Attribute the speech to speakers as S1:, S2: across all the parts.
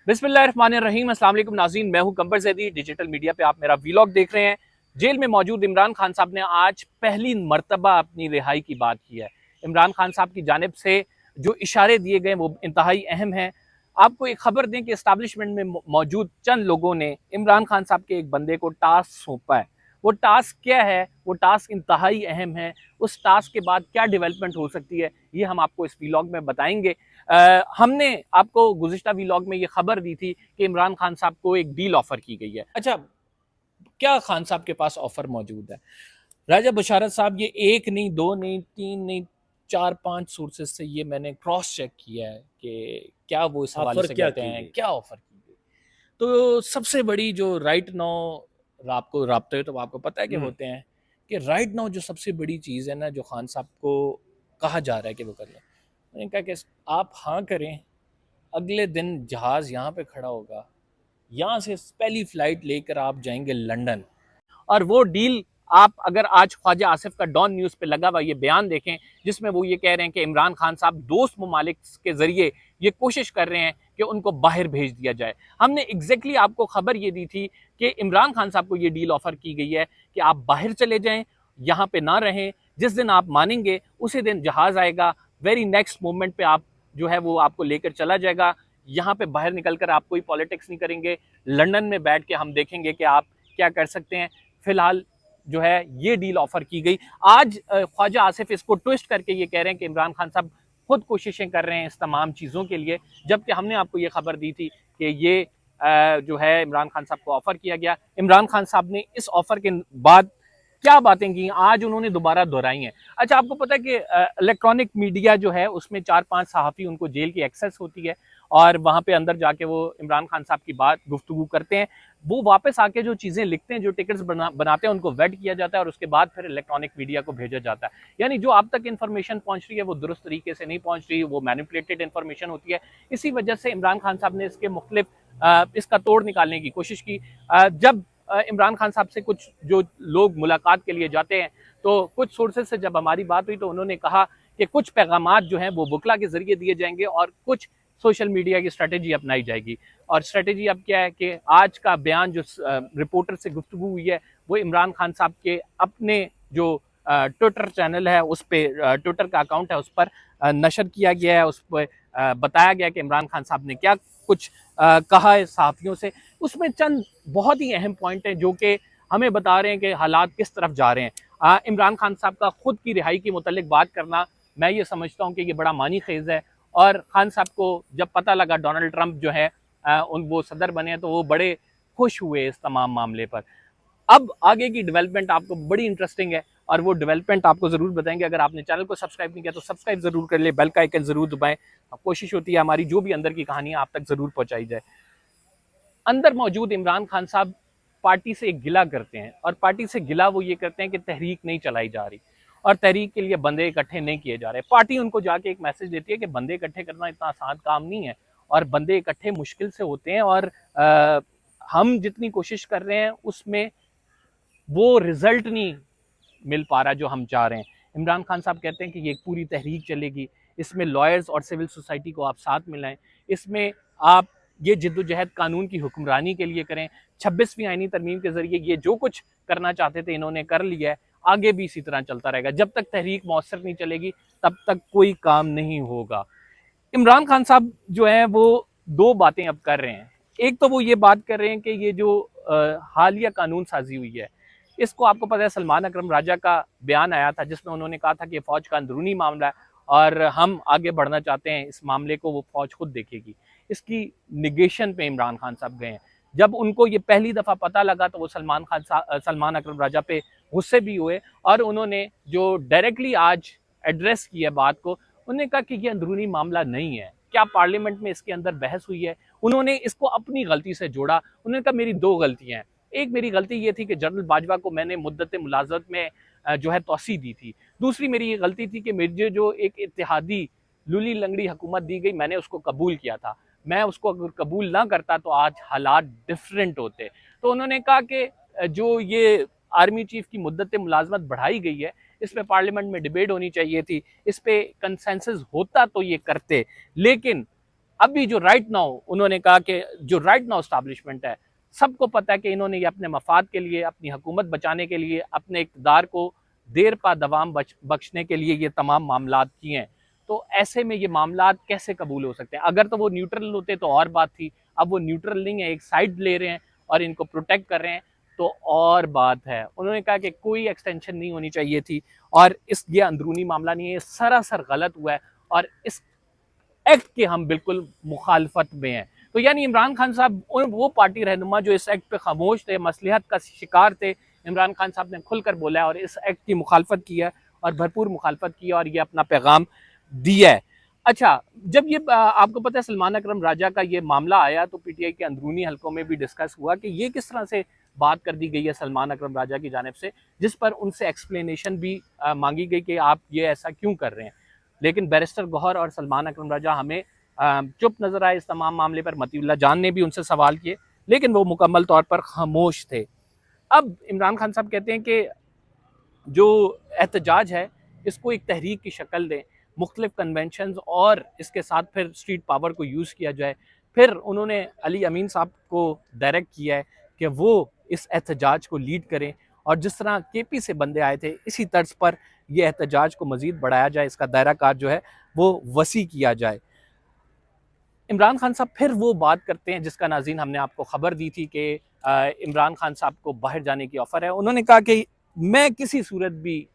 S1: बिस्मिल्लाहिर्रहमानिर्रहीम। अस्सलाम वालेकुम नाज़रीन, मैं हूं कंबर ज़ैदी। डिजिटल मीडिया पे आप मेरा वीलॉग देख रहे हैं। जेल में मौजूद इमरान खान साहब ने आज पहली मर्तबा अपनी रिहाई की बात की है। इमरान खान साहब की जानिब से जो इशारे दिए गए वो इंतहाई अहम हैं। आपको एक खबर दें कि इस्टाब्लिशमेंट में मौजूद चंद लोगों ने इमरान खान साहब के एक बंदे को टास्क सौंपा है। वो टास्क क्या है? वो टास्क इंतहाई अहम है। उस टास्क के बाद क्या डेवलपमेंट हो सकती है, ये हम आपको इस वीलॉग में बताएंगे। हमने आपको गुज़िश्ता वीलॉग में ये खबर दी थी कि इमरान खान साहब को एक डील ऑफर की गई है। अच्छा, क्या खान साहब के पास ऑफर मौजूद है? राजा बशारत साहब, ये एक नहीं, दो नहीं, तीन नहीं, 4-5 सोर्सेज से ये मैंने क्रॉस चेक किया है कि क्या वो इस हवाले
S2: ऑफर
S1: से
S2: क्या
S1: कहते
S2: की
S1: हैं,
S2: गई?
S1: क्या ऑफर की गई। तो सबसे बड़ी जो राइट नाउ आपको राब्ते तो आपको पता है कि
S2: हम्म।
S1: होते हैं, कि राइट नाउ जो सबसे बड़ी चीज़ है ना, जो खान साहब को कहा जा रहा है कि वो कर लें, मैंने कहा कि आप हाँ करें, अगले दिन जहाज़ यहाँ पे खड़ा होगा, यहाँ से पहली फ्लाइट लेकर आप जाएंगे लंदन। और वो डील आप अगर आज ख्वाजा आसिफ का डॉन न्यूज़ पे लगा हुआ ये बयान देखें, जिसमें वो ये कह रहे हैं कि इमरान खान साहब दोस्त ममालिक के ज़रिए ये कोशिश कर रहे हैं कि उनको बाहर भेज दिया जाए। हमने एग्जैक्टली आपको खबर ये दी थी कि इमरान खान साहब को ये डील ऑफर की गई है कि आप बाहर चले जाएं, यहाँ पे ना रहें। जिस दिन आप मानेंगे उसी दिन जहाज़ आएगा, वेरी नेक्स्ट मोमेंट पे आप जो है वो आपको लेकर चला जाएगा। यहाँ पे बाहर निकल कर आप कोई पॉलिटिक्स नहीं करेंगे, लंदन में बैठ के हम देखेंगे कि आप क्या कर सकते हैं। फिलहाल जो है ये डील ऑफर की गई। आज ख्वाजा आसिफ इसको ट्विस्ट करके ये कह रहे हैं कि इमरान खान साहब खुद कोशिशें कर रहे हैं इस तमाम चीज़ों के लिए, जबकि हमने आपको ये खबर दी थी कि ये जो है इमरान खान साहब को ऑफर किया गया। इमरान खान साहब ने इस ऑफर के बाद क्या बातें की, आज उन्होंने दोबारा दोहराई हैं। अच्छा, आपको पता है कि इलेक्ट्रॉनिक मीडिया जो है उसमें 4-5 सहाफ़ी उनको जेल की एक्सेस होती है और वहाँ पे अंदर जाके वो इमरान खान साहब की बात गुफ्तगू करते हैं। वो वापस आके जो चीज़ें लिखते हैं, जो टिकट्स बनाते हैं, उनको वेट किया जाता है और उसके बाद फिर इलेक्ट्रॉनिक मीडिया को भेजा जाता है। यानी जो आप तक इन्फॉर्मेशन पहुँच रही है वो दुरुस्त तरीके से नहीं पहुँच रही, वो मैनिपुलेटेड इन्फॉर्मेशन होती है। इसी वजह से इमरान खान साहब ने इसके मुख्तलिफ इसका तोड़ निकालने की कोशिश की। जब इमरान खान साहब से कुछ जो लोग मुलाकात के लिए जाते हैं, तो कुछ सोर्सेज से जब हमारी बात हुई तो उन्होंने कहा कि कुछ पैगामात जो हैं वो वकला के जरिए दिए जाएंगे और कुछ सोशल मीडिया की स्ट्रेटेजी अपनाई जाएगी। और स्ट्रेटेजी अब क्या है कि आज का बयान जो रिपोर्टर से गुफ्तगू हुई है वो इमरान खान साहब के अपने जो ट्विटर चैनल है उस पर, ट्विटर का अकाउंट है उस पर नशर किया गया है। उस पर बताया गया कि इमरान खान साहब ने क्या कुछ कहा है सहाफ़ियों से। उसमें चंद बहुत ही अहम पॉइंट हैं जो कि हमें बता रहे हैं कि हालात किस तरफ जा रहे हैं। इमरान खान साहब का खुद की रिहाई के मुतल्लिक बात करना, मैं ये समझता हूँ कि ये बड़ा मानी खेज़ है। और खान साहब को जब पता लगा डोनाल्ड ट्रंप जो है उन वो सदर बने हैं, तो वो बड़े खुश हुए इस तमाम मामले पर। अब आगे की डेवलपमेंट आपको बड़ी इंटरेस्टिंग है और वो डेवलपमेंट आपको ज़रूर बताएंगे। अगर आपने चैनल को सब्सक्राइब नहीं किया तो सब्सक्राइब ज़रूर कर ले, बेल का आइकन ज़रूर दबाएं। कोशिश होती है हमारी जो भी अंदर की कहानी आप तक ज़रूर पहुँचाई जाए। अंदर मौजूद इमरान खान साहब पार्टी से एक गिला करते हैं और पार्टी से गिला वो ये करते हैं कि तहरीक नहीं चलाई जा रही और तहरीक के लिए बंदे इकट्ठे नहीं किए जा रहे। पार्टी उनको जाके एक मैसेज देती है कि बंदे इकट्ठे करना इतना आसान काम नहीं है और बंदे इकट्ठे मुश्किल से होते हैं और हम जितनी कोशिश कर रहे हैं उसमें वो रिजल्ट नहीं मिल पा रहा जो हम चाह रहे हैं। इमरान खान साहब कहते हैं कि ये एक पूरी तहरीक चलेगी, इसमें लॉयर्स और सिविल सोसाइटी को आप साथ मिलाएं, इसमें आप ये जिद्दोजहद कानून की हुक्मरानी के लिए करें। 26वीं आईनी तरमीम के जरिए ये जो कुछ करना चाहते थे इन्होंने कर लिया है, आगे भी इसी तरह चलता रहेगा। जब तक तहरीक मौसर नहीं चलेगी तब तक कोई काम नहीं होगा। इमरान खान साहब जो है वो दो बातें अब कर रहे हैं। एक तो वो ये बात कर रहे हैं कि ये जो हालिया कानून साजी हुई है, इसको आपको पता है सलमान अकरम राजा का बयान आया था जिसमें उन्होंने कहा था कि फ़ौज का अंदरूनी मामला है और हम आगे बढ़ना चाहते हैं, इस मामले को वो फ़ौज खुद देखेगी। इसकी निगेशन पे इमरान खान साहब गए हैं। जब उनको ये पहली दफ़ा पता लगा तो वो सलमान अकरम राजा पे गुस्से भी हुए और उन्होंने जो डायरेक्टली आज एड्रेस किया बात को, उन्होंने कहा कि ये अंदरूनी मामला नहीं है। क्या पार्लियामेंट में इसके अंदर बहस हुई है? उन्होंने इसको अपनी गलती से जोड़ा। उन्होंने कहा मेरी दो गलतियां हैं। एक मेरी गलती ये थी कि जनरल बाजवा को मैंने मुद्दत मुलाजमत में जो है तोसी दी थी। दूसरी मेरी ये गलती थी कि मुझे जो एक इत्तेहादी लूली लंगड़ी हुकूमत दी गई मैंने उसको कबूल किया था। मैं उसको अगर कबूल ना करता तो आज हालात डिफरेंट होते। तो उन्होंने कहा कि जो ये आर्मी चीफ की मुद्दत मुलाजमत बढ़ाई गई है, इस पर पार्लियामेंट में डिबेट होनी चाहिए थी, इस पर कंसेंसस होता तो ये करते। लेकिन अभी जो राइट नाउ उन्होंने कहा कि जो राइट नाउ एस्टैब्लिशमेंट है, सबको पता है कि इन्होंने ये अपने मफाद के लिए, अपनी हुकूमत बचाने के लिए, अपने इक़्तिदार को देर पा दवाम बख्शने के लिए ये तमाम मामलात किए हैं। तो ऐसे में ये मामलात कैसे कबूल हो सकते हैं? अगर तो वो न्यूट्रल होते तो और बात थी, अब वो न्यूट्रल नहीं है, एक साइड ले रहे हैं और इनको प्रोटेक्ट कर रहे हैं, तो और बात है। उन्होंने कहा कि कोई एक्सटेंशन नहीं होनी चाहिए थी और ये अंदरूनी मामला नहीं है, ये सरासर गलत हुआ है और इस एक्ट के हम बिल्कुल मुखालफत में हैं। तो यानी इमरान खान साहब वो पार्टी रहनुमा जो इस एक्ट पे खामोश थे, मसलिहत का शिकार थे, इमरान खान साहब ने खुलकर बोला है और इस एक्ट की मुखालफत की है और भरपूर मुखालफत की है और ये अपना पैगाम दिया है। अच्छा, जब ये आपको पता है सलमान अकरम राजा का ये मामला आया तो पीटीआई के अंदरूनी हलकों में भी डिस्कस हुआ कि ये किस तरह से बात कर दी गई है सलमान अकरम राजा की जानिब से, जिस पर उनसे एक्सप्लेनेशन भी मांगी गई कि आप ये ऐसा क्यों कर रहे हैं। लेकिन बैरिस्टर गौहर और सलमान अकरम राजा हमें चुप नजर आए इस तमाम मामले पर। मतीउल्लाह जान ने भी उनसे सवाल किए, लेकिन वो मुकम्मल तौर पर खामोश थे। अब इमरान खान साहब कहते हैं कि जो एहतजाज है इसको एक तहरीक की शक्ल दें, मुख्तलिफ कन्वेंशन और इसके साथ फिर स्ट्रीट पावर को यूज़ किया जाए। फिर उन्होंने अली अमीन साहब को डायरेक्ट किया है कि वो इस एहतजाज को लीड करें और जिस तरह केपी से बंदे आए थे इसी तर्ज पर यह एहतजाज को मज़ीद बढ़ाया जाए, इसका दायरा कार जो है वो वसी किया जाए। इमरान खान साहब फिर वो बात करते हैं जिसका नाज़रीन हमने आपको खबर दी थी कि इमरान खान साहब को बाहर जाने की ऑफ़र है। उन्होंने कहा कि मैं किसी सूरत भी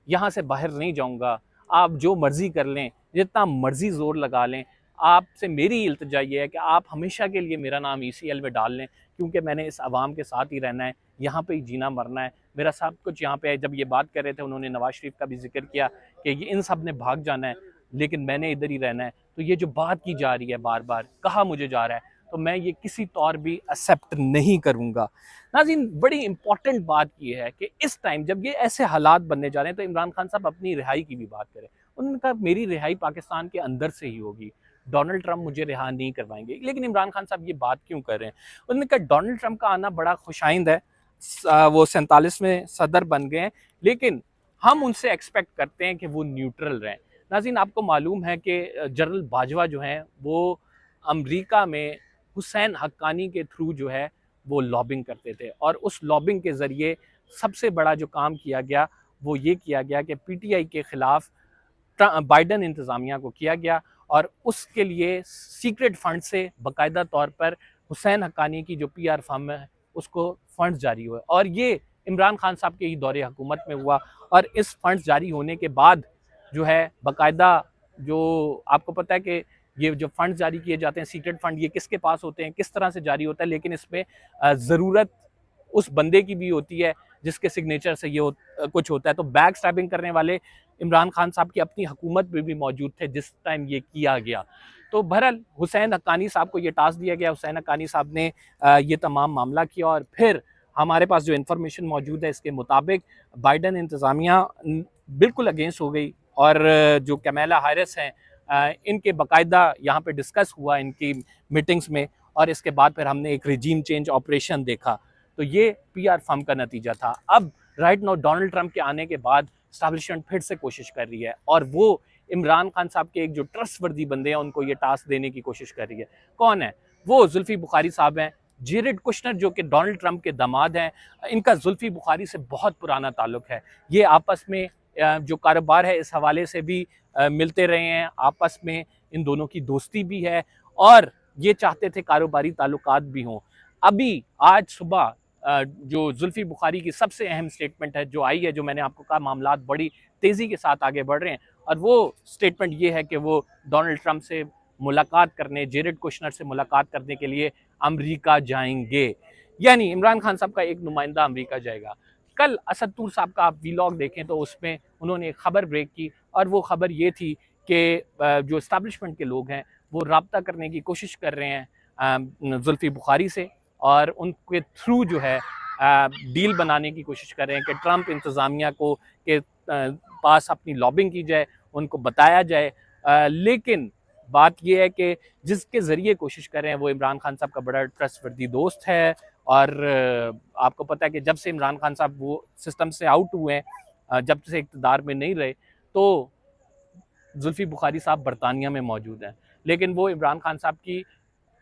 S1: यहाँ से बाहर नहीं जाऊँगा, आप जो मर्ज़ी कर लें, जितना मर्ज़ी ज़ोर लगा लें, आपसे मेरी इल्तिजा ये है कि आप हमेशा के लिए मेरा नाम ईसीएल में डाल लें, क्योंकि मैंने इस आवाम के साथ ही रहना है, यहाँ पे ही जीना मरना है, मेरा सब कुछ यहाँ पे है। जब ये बात कर रहे थे उन्होंने नवाज शरीफ का भी जिक्र किया कि ये इन सब ने भाग जाना है, लेकिन मैंने इधर ही रहना है। तो ये जो बात की जा रही है बार बार, कहा मुझे जा रहा है, तो मैं ये किसी तौर भी एक्सेप्ट नहीं करूँगा। नाज़रीन, बड़ी इंपॉर्टेंट बात ये है कि इस टाइम जब ये ऐसे हालात बनने जा रहे हैं तो इमरान खान साहब अपनी रिहाई की भी बात करें। उन्होंने कहा मेरी रिहाई पाकिस्तान के अंदर से ही होगी, डोनाल्ड ट्रंप मुझे रिहा नहीं करवाएंगे। लेकिन इमरान खान साहब ये बात क्यों कर रहे हैं? उन्होंने कहा डोनाल्ड ट्रंप का आना बड़ा खुशाइंद है, वो 47वें सदर बन गए हैं, लेकिन हम उनसे एक्सपेक्ट करते हैं कि वो न्यूट्रल रहें। नाज़रीन, आपको मालूम है कि जनरल बाजवा जो हैं वो अमरीका में हुसैन हक्कानी के थ्रू जो है वो लॉबिंग करते थे और उस लॉबिंग के ज़रिए सबसे बड़ा जो काम किया गया वो ये किया गया कि पीटीआई के ख़िलाफ़ बाइडन इंतज़ामिया को किया गया और उसके लिए सीक्रेट फंड से बाकायदा तौर पर हुसैन हक्कानी की जो पीआर फर्म है उसको फंड जारी हुए और ये इमरान खान साहब के ही दौरे हुकूमत में हुआ। और इस फंड जारी होने के बाद जो है बाकायदा जो आपको पता है कि ये जो फंड जारी किए जाते हैं सीक्रेट फंड, ये किसके पास होते हैं, किस तरह से जारी होता है, लेकिन इसमें ज़रूरत उस बंदे की भी होती है जिसके सिग्नेचर से ये कुछ होता है। तो बैक स्टैबिंग करने वाले इमरान खान साहब की अपनी हुकूमत में भी मौजूद थे जिस टाइम ये किया गया। तो बहरहाल हुसैन हक्कानी साहब को ये टास्क दिया गया, हुसैन हक्कानी साहब ने ये तमाम मामला किया और फिर हमारे पास जो इन्फॉर्मेशन मौजूद है इसके मुताबिक बाइडन इंतज़ामिया बिल्कुल अगेंस्ट हो गई और जो कैमला हैरिस हैं इनके बाकायदा यहाँ पे डिस्कस हुआ इनकी मीटिंग्स में और इसके बाद फिर हमने एक रिजीम चेंज ऑपरेशन देखा। तो ये पीआर फर्म का नतीजा था। अब राइट नाउ डोनाल्ड ट्रंप के आने के बाद एस्टैब्लिशमेंट फिर से कोशिश कर रही है और वो इमरान खान साहब के एक जो ट्रस्टवर्दी बंदे हैं उनको ये टास्क देने की कोशिश कर रही है। कौन है वो? जुल्फी बुखारी साहब हैं, जेरेड कुशनर जो कि डोनाल्ड ट्रंप के दामाद हैं, इनका जुल्फी बुखारी से बहुत पुराना ताल्लुक है। ये आपस में जो कारोबार है इस हवाले से भी मिलते रहे हैं, आपस में इन दोनों की दोस्ती भी है और ये चाहते थे कारोबारी ताल्लुकात भी हों। अभी आज सुबह जो जुल्फी बुखारी की सबसे अहम स्टेटमेंट है जो आई है, जो मैंने आपको कहा मामलात बड़ी तेज़ी के साथ आगे बढ़ रहे हैं और वो स्टेटमेंट ये है कि वो डोनाल्ड ट्रंप से मुलाकात करने, जेरेड कुशनर से मुलाकात करने के लिए अमेरिका जाएंगे। यानी इमरान खान साहब का एक नुमाइंदा अमेरिका जाएगा। कल असद तूर साहब का आप वीलॉग देखें तो उसमें उन्होंने एक खबर ब्रेक की और वो खबर ये थी कि जो इस्टेब्लिशमेंट के लोग हैं वो रब्ता करने की कोशिश कर रहे हैं जुल्फी बुखारी से और उनके थ्रू जो है डील बनाने की कोशिश कर रहे हैं कि ट्रंप इंतज़ामिया को के पास अपनी लॉबिंग की जाए, उनको बताया जाए। लेकिन बात यह है कि जिसके ज़रिए कोशिश कर रहे हैं वो इमरान खान साहब का बड़ा ट्रस्टवर्दी दोस्त है और आपको पता है कि जब से इमरान खान साहब वो सिस्टम से आउट हुए हैं, जब से इक़्तिदार में नहीं रहे, तो जुल्फी बुखारी साहब बरतानिया में मौजूद हैं। लेकिन वो इमरान खान साहब की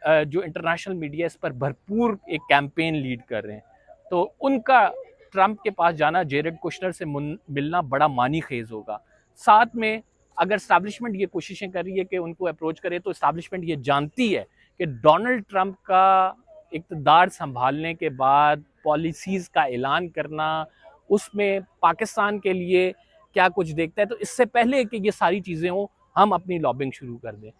S1: जो इंटरनेशनल मीडिया इस पर भरपूर एक कैंपेन लीड कर रहे हैं। तो उनका ट्रंप के पास जाना, जेरेड कुशनर से मिलना बड़ा मानी खेज होगा। साथ में अगर इस्टेब्लिशमेंट ये कोशिशें कर रही है कि उनको अप्रोच करे, तो इस्टेब्लिशमेंट ये जानती है कि डोनाल्ड ट्रंप का इक़्तिदार संभालने के बाद पॉलिसीज़ का ऐलान करना, उसमें पाकिस्तान के लिए क्या कुछ देखता है, तो इससे पहले कि ये सारी चीज़ें हों, हम अपनी लॉबिंग शुरू कर दें।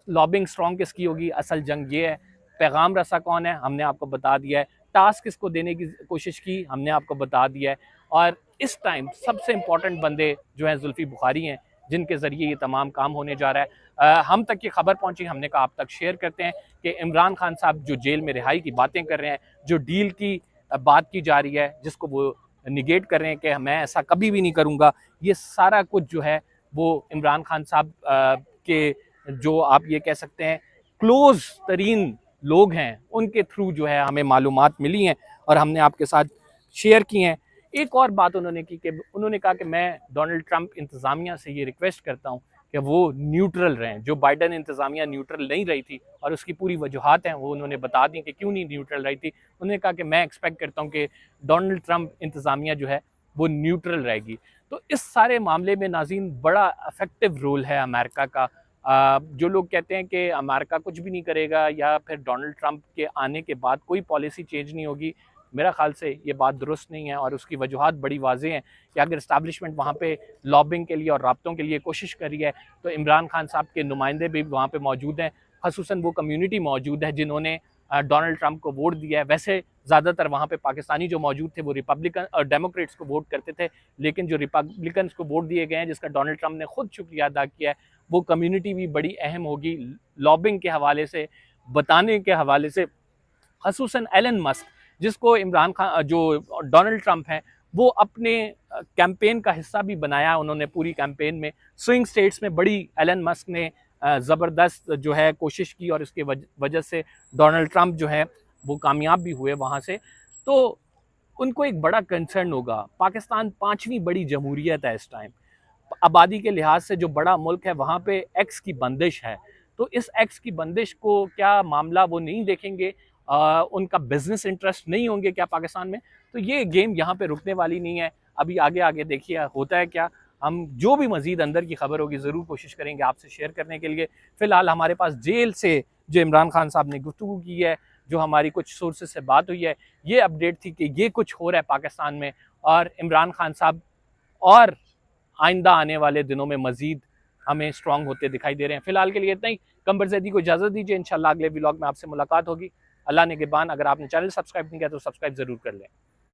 S1: लॉबिंग स्ट्रॉन्ग किसकी होगी, असल जंग ये है। पैगाम रसा कौन है, हमने आपको बता दिया है। टास्क किसको देने की कोशिश की, हमने आपको बता दिया है। और इस टाइम सबसे इम्पॉर्टेंट बंदे जो हैं जुल्फ़ी बुखारी हैं, जिनके ज़रिए ये तमाम काम होने जा रहा है। हम तक ये खबर पहुंची, हमने कहा आप तक शेयर करते हैं कि इमरान खान साहब जो जेल में रिहाई की बातें कर रहे हैं, जो डील की बात की जा रही है, जिसको वो निगेट कर रहे हैं कि मैं ऐसा कभी भी नहीं करूँगा, ये सारा कुछ जो है वो इमरान खान साहब के जो आप ये कह सकते हैं क्लोज तरीन लोग हैं, उनके थ्रू जो है हमें मालूमात मिली हैं और हमने आपके साथ शेयर की हैं। एक और बात उन्होंने की कि उन्होंने कहा कि मैं डोनाल्ड ट्रंप इंतज़ामिया से ये रिक्वेस्ट करता हूँ कि वो न्यूट्रल रहें। जो बाइडन इंतज़ामिया न्यूट्रल नहीं रही थी और उसकी पूरी वजूहात हैं वो उन्होंने बता दी कि क्यों नहीं न्यूट्रल रही थी। उन्होंने कहा कि मैं एक्सपेक्ट करता हूँ कि डोनाल्ड ट्रंप इंतज़ामिया जो है वो न्यूट्रल रहेगी। तो इस सारे मामले में नाज़रीन बड़ा इफेक्टिव रोल है अमेरिका का। जो लोग कहते हैं कि अमेरिका कुछ भी नहीं करेगा या फिर डोनाल्ड ट्रंप के आने के बाद कोई पॉलिसी चेंज नहीं होगी, मेरा ख्याल से ये बात दुरुस्त नहीं है और उसकी वजूहात बड़ी वाज़ेह हैं कि अगर इस्टेब्लिशमेंट वहाँ पे लॉबिंग के लिए और राब्तों के लिए कोशिश करी है, तो इमरान खान साहब के नुमाइंदे भी वहाँ पे मौजूद हैं। ख़ुसूसन वो कम्यूनिटी मौजूद है जिन्होंने डोनाल्ड ट्रंप को वोट दिया है। वैसे ज़्यादातर वहाँ पे पाकिस्तानी जो मौजूद थे वो रिपब्लिकन और डेमोक्रेट्स को वोट करते थे, लेकिन जो रिपब्लिकन्स को वोट दिए गए हैं, जिसका डोनाल्ड ट्रंप ने खुद शुक्रिया अदा किया है, वो कम्युनिटी भी बड़ी अहम होगी लॉबिंग के हवाले से, बताने के हवाले से। ख़ुसूसन एलन मस्क, जिसको इमरान खान जो डोनाल्ड ट्रंप हैं वो अपने कैंपेन का हिस्सा भी बनाया उन्होंने। पूरी कैंपेन में स्विंग स्टेट्स में बड़ी एलन मस्क ने ज़बरदस्त जो है कोशिश की और इसके वजह से डोनाल्ड ट्रंप जो है वो कामयाब भी हुए वहाँ से। तो उनको एक बड़ा कंसर्न होगा। पाकिस्तान 5वीं बड़ी जमहूरियत है इस टाइम, आबादी के लिहाज से जो बड़ा मुल्क है, वहाँ पे एक्स की बंदिश है। तो इस एक्स की बंदिश को क्या मामला वो नहीं देखेंगे, उनका बिजनेस इंटरेस्ट नहीं होंगे क्या पाकिस्तान में? तो ये गेम यहाँ पे रुकने वाली नहीं है। अभी आगे आगे देखिए होता है क्या। हम जो भी मजीद अंदर की खबर होगी ज़रूर कोशिश करेंगे आपसे शेयर करने के लिए। फ़िलहाल हमारे पास जेल से जो इमरान खान साहब ने गुफ्तगू की है, जो हमारी कुछ सोर्सेज से बात हुई है, ये अपडेट थी कि ये कुछ हो रहा है पाकिस्तान में और इमरान खान साहब और आइंदा आने वाले दिनों में मजीद हमें स्ट्रॉन्ग होते दिखाई दे रहे हैं। फिलहाल के लिए इतना ही। कंबर ज़ैदी को इजाज़त दीजिए, इंशाल्लाह अगले व्लॉग में आपसे मुलाकात होगी। अल्लाह ने निगहबान। अगर आपने चैनल सब्सक्राइब नहीं किया तो सब्सक्राइब ज़रूर कर लें।